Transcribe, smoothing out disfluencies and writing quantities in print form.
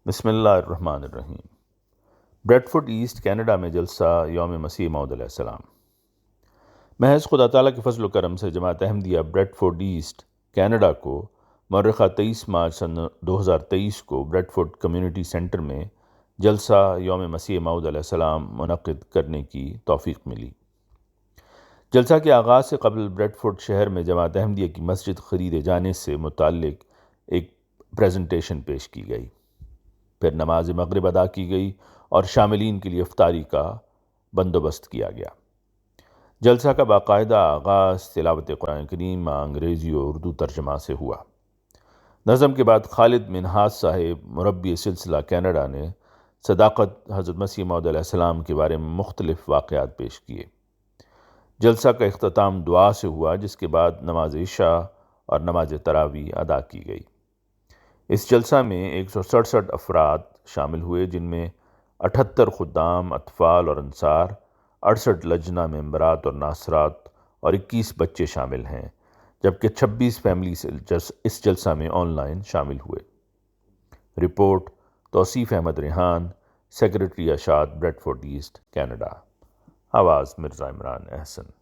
بسم اللہ الرحمن الرحیم۔ بریڈ فوڈ ایسٹ کینیڈا میں جلسہ یوم مسیح موعود علیہ السلام۔ محض خدا تعالیٰ کے فضل و کرم سے Jamaat Ahmadiyya Bradford east Canada کو مورخہ 23 مارچ سن 2023 کو بریڈ فوڈ کمیونٹی سینٹر میں جلسہ یوم مسیح موعود علیہ السلام منعقد کرنے کی توفیق ملی۔ جلسہ کے آغاز سے قبل بریڈ فوڈ شہر میں جماعت احمدیہ کی مسجد خریدے جانے سے متعلق ایک پریزنٹیشن پیش کی گئی، پھر نماز مغرب ادا کی گئی اور شاملین کے لیے افطاری کا بندوبست کیا گیا۔ جلسہ کا باقاعدہ آغاز تلاوت قرآن کریم انگریزی اور اردو ترجمہ سے ہوا۔ نظم کے بعد خالد منہاج صاحب مربی سلسلہ کینیڈا نے صداقت حضرت مسیح موعود علیہ السلام کے بارے میں مختلف واقعات پیش کیے۔ جلسہ کا اختتام دعا سے ہوا، جس کے بعد نماز عشاء اور نماز تراویح ادا کی گئی۔ اس جلسہ میں 167 افراد شامل ہوئے، جن میں 78 خدام، اطفال اور انصار، 68 لجنہ ممبرات اور ناصرات اور 21 بچے شامل ہیں، جبکہ 26 فیملی اس جلسہ میں آن لائن شامل ہوئے۔ رپورٹ توصیف احمد ریحان، سیکرٹری اشاعت بریڈ فوڈ ایسٹ کینیڈا۔ آواز مرزا عمران احسن۔